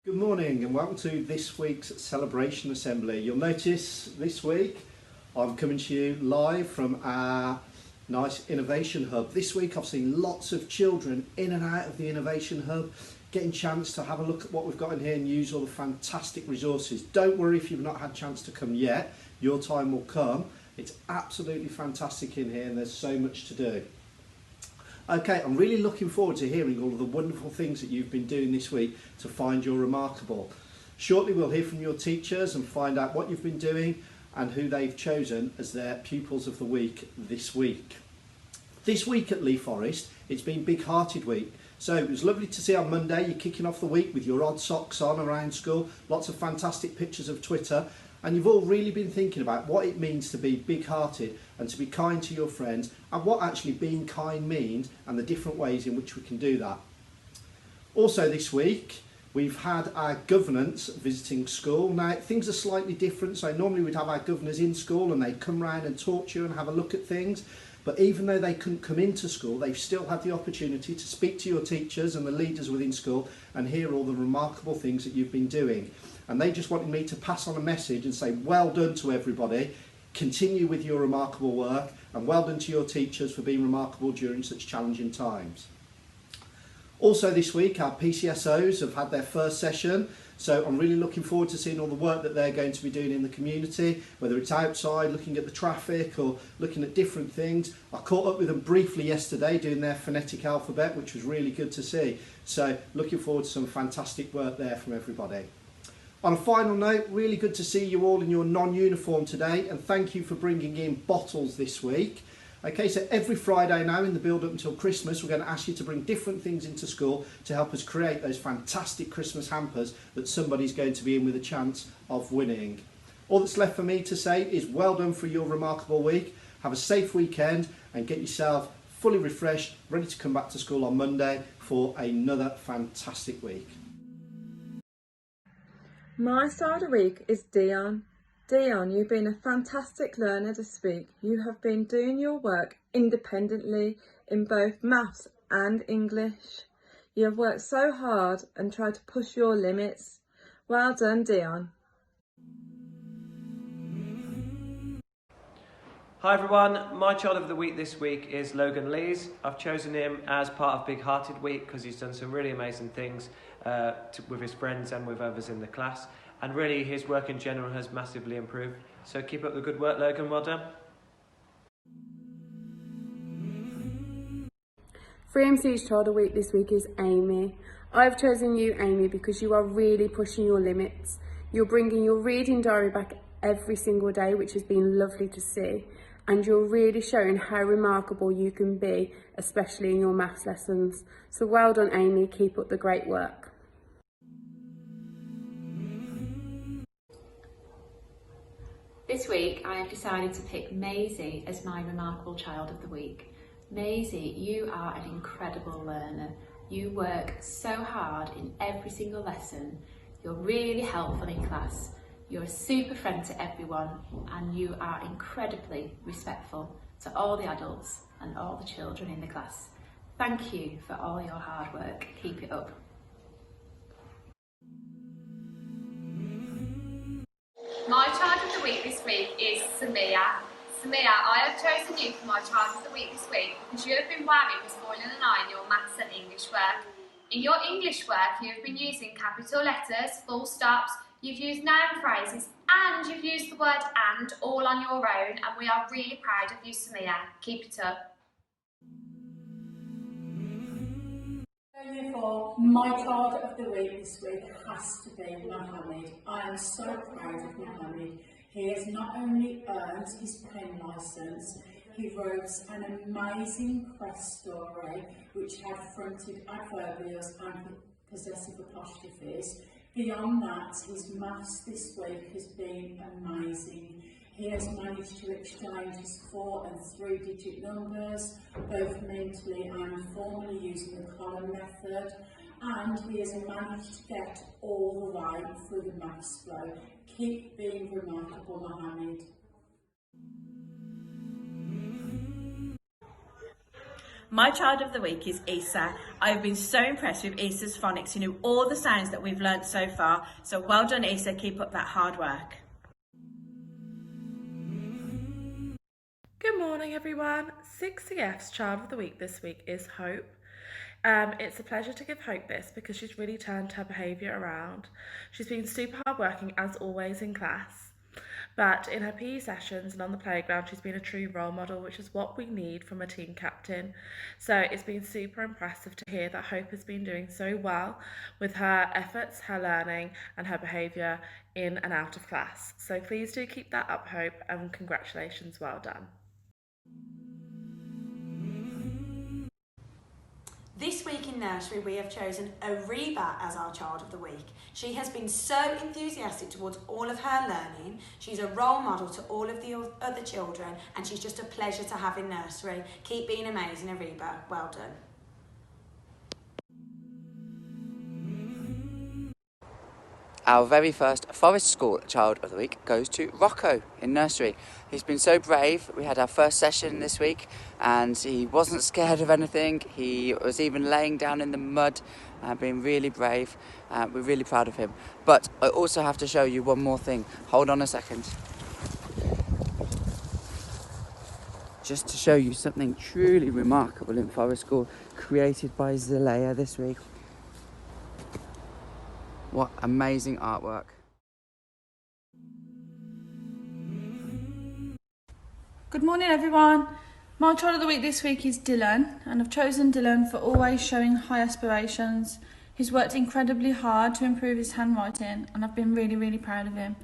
Good morning and welcome to this week's Celebration Assembly. You'll notice this week I'm coming to you live from our nice Innovation Hub. This week I've seen lots of children in and out of the Innovation Hub, getting a chance to have a look at what we've got in here and use all the fantastic resources. Don't worry if you've not had a chance to come yet, your time will come. It's absolutely fantastic in here and there's so much to do. Okay, I'm really looking forward to hearing all of the wonderful things that you've been doing this week to find your remarkable. Shortly we'll hear from your teachers and find out what you've been doing and who they've chosen as their pupils of the week this week. This week at Lee Forest, it's been Big Hearted Week. So it was lovely to see on Monday you're kicking off the week with your odd socks on around school, lots of fantastic pictures of Twitter, and you've all really been thinking about what it means to be big-hearted and to be kind to your friends and what actually being kind means and the different ways in which we can do that. Also this week we've had our governance visiting school. Now things are slightly different, so normally we'd have our governors in school and they'd come round and talk to you and have a look at things, but even though they couldn't come into school, they've still had the opportunity to speak to your teachers and the leaders within school and hear all the remarkable things that you've been doing. And they just wanted me to pass on a message and say well done to everybody, continue with your remarkable work, and well done to your teachers for being remarkable during such challenging times. Also this week our PCSOs have had their first session, so I'm really looking forward to seeing all the work that they're going to be doing in the community, whether it's outside, looking at the traffic or looking at different things. I caught up with them briefly yesterday doing their phonetic alphabet, which was really good to see. So looking forward to some fantastic work there from everybody. On a final note, really good to see you all in your non-uniform today, and thank you for bringing in bottles this week. Okay, so every Friday now in the build up until Christmas, we're going to ask you to bring different things into school to help us create those fantastic Christmas hampers that somebody's going to be in with a chance of winning. All that's left for me to say is well done for your remarkable week. Have a safe weekend and get yourself fully refreshed, ready to come back to school on Monday for another fantastic week. My star of the week is Dion. Dion, you've been a fantastic learner this week. You have been doing your work independently in both maths and English. You have worked so hard and tried to push your limits. Well done, Dion. Hi everyone, my child of the week this week is Logan Lees. I've chosen him as part of Big Hearted Week because he's done some really amazing things with his friends and with others in the class, and really his work in general has massively improved. So keep up the good work, Logan, well done. 3MC's child of the week this week is Amy. I've chosen you, Amy, because you are really pushing your limits. You're bringing your reading diary back every single day, which has been lovely to see. And you're really showing how remarkable you can be, especially in your maths lessons. So well done, Amy, keep up the great work. This week I have decided to pick Maisie as my remarkable child of the week. Maisie, you are an incredible learner. You work so hard in every single lesson. You're really helpful in class. You're a super friend to everyone and you are incredibly respectful to all the adults and all the children in the class. Thank you for all your hard work. Keep it up. My child of the week this week is Samia. Samia, I have chosen you for my child of the week this week because you have been wowing with scoring an 9 in your maths and English work. In your English work, you have been using capital letters, full stops, you've used noun phrases and you've used the word and all on your own, and we are really proud of you, Samia. Keep it up. Therefore, my child of the week this week has to be Mohammed. I am so proud of Mohammed. He has not only earned his pen licence, he wrote an amazing press story which had fronted adverbials and possessive apostrophes. Beyond that, his maths this week has been amazing. He has managed to exchange his 4 and 3 digit numbers, both mentally and formally using the column method, and he has managed to get all the way through the maths flow. Keep being remarkable, Mohammed. My child of the week is Issa. I've been so impressed with Issa's phonics. You know all the sounds that we've learnt so far. So well done, Issa. Keep up that hard work. Good morning, everyone. 6CF's Child of the Week this week is Hope. It's a pleasure to give Hope this because she's really turned her behaviour around. She's been super hardworking as always in class, but in her PE sessions and on the playground she's been a true role model, which is what we need from a team captain. So it's been super impressive to hear that Hope has been doing so well with her efforts, her learning and her behaviour in and out of class. So please do keep that up, Hope, and congratulations, well done. This week in nursery we have chosen Ariba as our Child of the Week. She has been so enthusiastic towards all of her learning. She's a role model to all of the other children and she's just a pleasure to have in nursery. Keep being amazing, Ariba. Well done. Our very first Forest School Child of the Week goes to Rocco in nursery. He's been so brave. We had our first session this week and he wasn't scared of anything. He was even laying down in the mud, being really brave. We're really proud of him. But I also have to show you one more thing. Hold on a second. Just to show you something truly remarkable in Forest School, created by Zalea this week. What amazing artwork. Good morning, everyone. My child of the week this week is Dylan, and I've chosen Dylan for always showing high aspirations. He's worked incredibly hard to improve his handwriting and I've been really, really proud of him.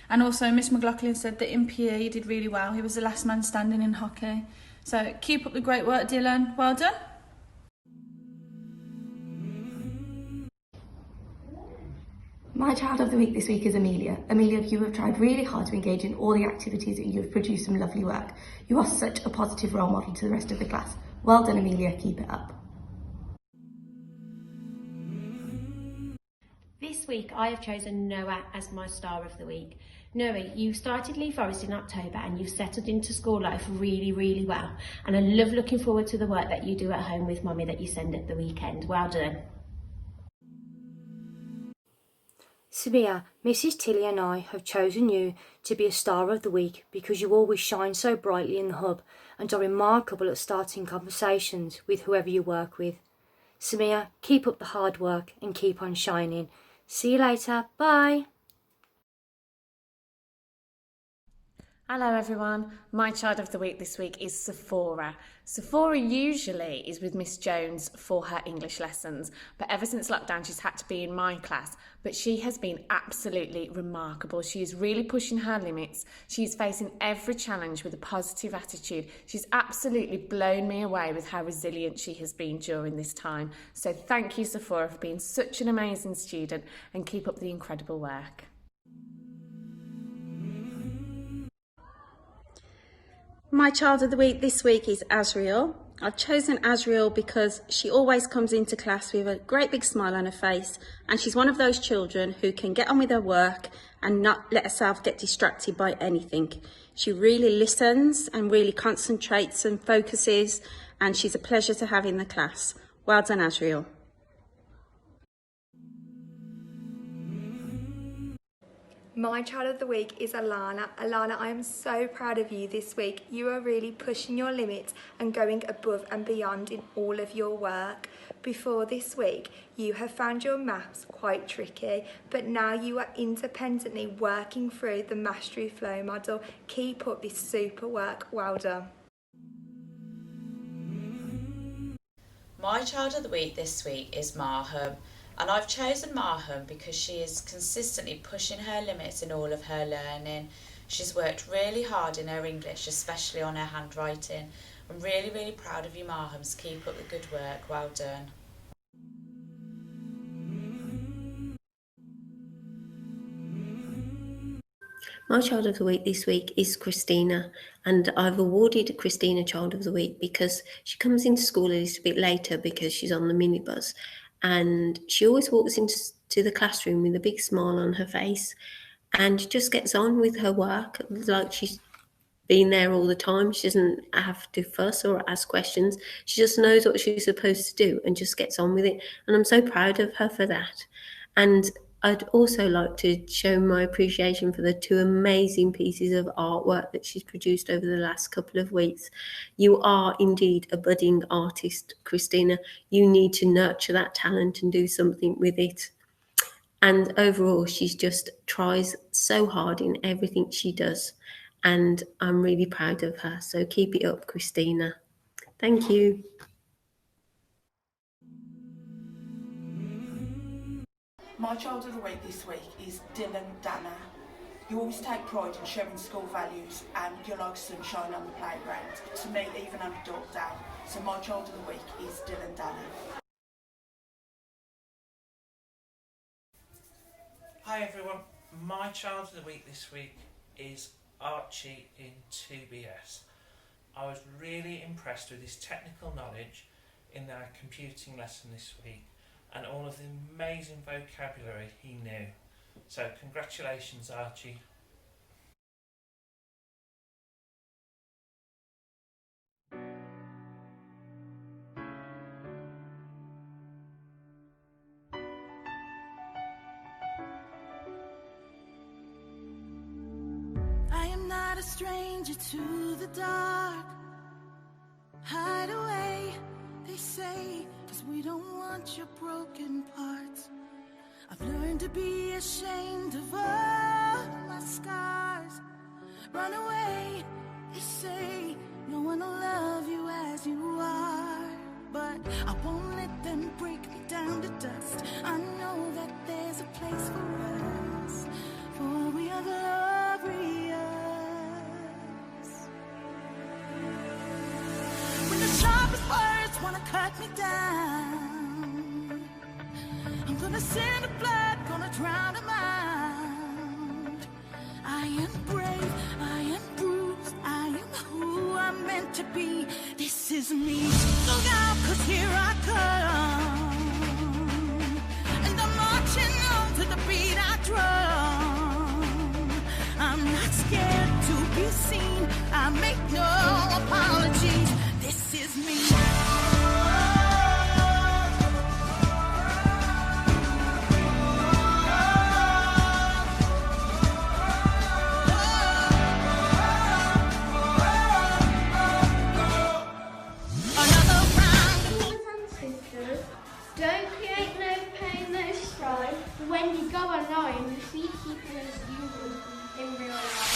And also Miss McLaughlin said that in PE he did really well. He was the last man standing in hockey. So keep up the great work, Dylan. Well done. My child of the week this week is Amelia. Amelia, you have tried really hard to engage in all the activities and you have produced some lovely work. You are such a positive role model to the rest of the class. Well done, Amelia, keep it up. This week I have chosen Noah as my star of the week. Noah, you started Lee Forest in October and you've settled into school life really, really well. And I love looking forward to the work that you do at home with Mummy that you send at the weekend. Well done. Samia, Mrs. Tilly and I have chosen you to be a star of the week because you always shine so brightly in the hub and are remarkable at starting conversations with whoever you work with. Samia, keep up the hard work and keep on shining. See you later. Bye. Hello everyone, my child of the week this week is Sephora. Sephora usually is with Miss Jones for her English lessons, but ever since lockdown she's had to be in my class. But she has been absolutely remarkable. She is really pushing her limits. She's facing every challenge with a positive attitude. She's absolutely blown me away with how resilient she has been during this time. So thank you, Sephora, for being such an amazing student and keep up the incredible work. My child of the week this week is Azriel. I've chosen Azriel because she always comes into class with a great big smile on her face and she's one of those children who can get on with her work and not let herself get distracted by anything. She really listens and really concentrates and focuses and she's a pleasure to have in the class. Well done, Azriel. My child of the week is Alana. Alana, I am so proud of you this week. You are really pushing your limits and going above and beyond in all of your work. Before this week, you have found your maths quite tricky, but now you are independently working through the Mastery Flow model. Keep up this super work. Well done. My child of the week this week is Marham. And I've chosen Marham because she is consistently pushing her limits in all of her learning. She's worked really hard in her English, especially on her handwriting. I'm really, really proud of you, Marhams. Keep up the good work. Well done. My child of the week this week is Christina, and I've awarded Christina Child of the Week because she comes into school a little bit later because she's on the minibus. And she always walks into the classroom with a big smile on her face and just gets on with her work like she's being there all the time. She doesn't have to fuss or ask questions. She just knows what she's supposed to do and just gets on with it. And I'm so proud of her for that. And I'd also like to show my appreciation for the 2 amazing pieces of artwork that she's produced over the last couple of weeks. You are indeed a budding artist, Christina. You need to nurture that talent and do something with it. And overall, she just tries so hard in everything she does. And I'm really proud of her. So keep it up, Christina. Thank you. My child of the week this week is Dylan Dana. You always take pride in sharing school values and you're like sunshine on the playground. To me, even on a dark day. So my child of the week is Dylan Dana. Hi everyone, my child of the week this week is Archie in 2BS. I was really impressed with his technical knowledge in our computing lesson this week and all of the amazing vocabulary he knew. So congratulations, Archie. I am not a stranger to the dark. Hide away, they say, 'cause we don't want your broken parts. I've learned to be ashamed of all my scars. Run away, they say, no one will love you as you are. But I won't let them break me down to dust. I know that there's a place for us, for we are glorious. When the sharpest words wanna cut me down, I'm gonna send the blood, gonna drown them out. I am brave, I am bruised, I am who I'm meant to be. This is me. Look out, 'cause here I come, and I'm marching on to the beat I drum. I'm not scared to be seen, I make no apologies. This is me. Don't create no pain, no strife. When you go alone, the sweet people as you will in real life.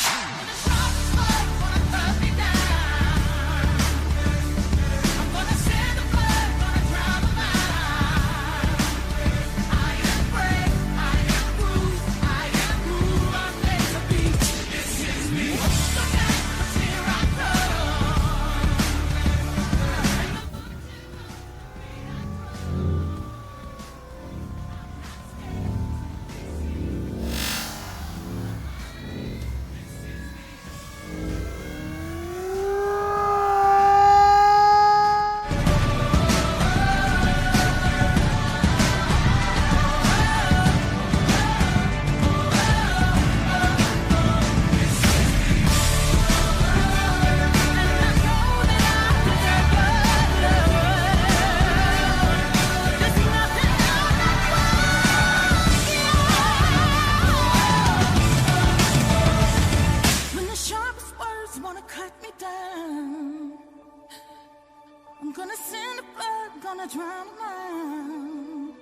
I'm gonna send the blood, gonna drown them out.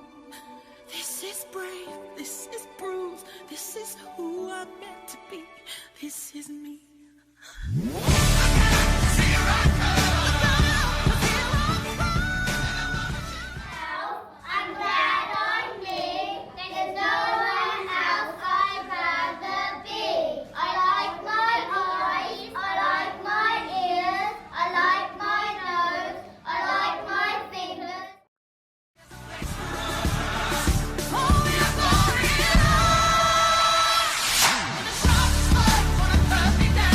This is brave, this is bruised, this is who I'm meant to be. This is me. I'm glad I'm me. There's no one else I'd rather be. I like my eyes, I like my ears, I like my nose, I like my fingers. When the sharpest words wanna cut me down.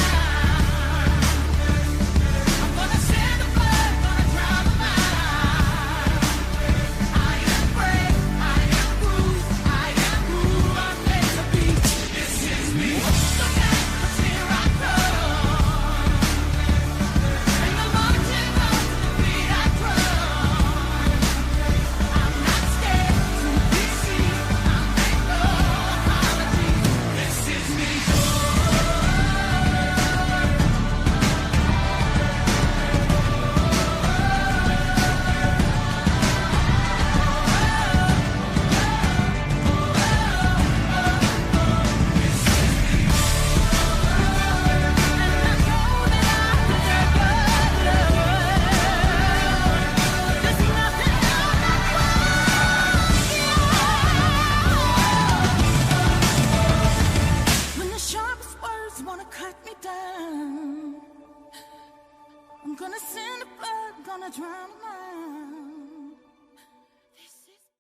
gonna drown 'em out.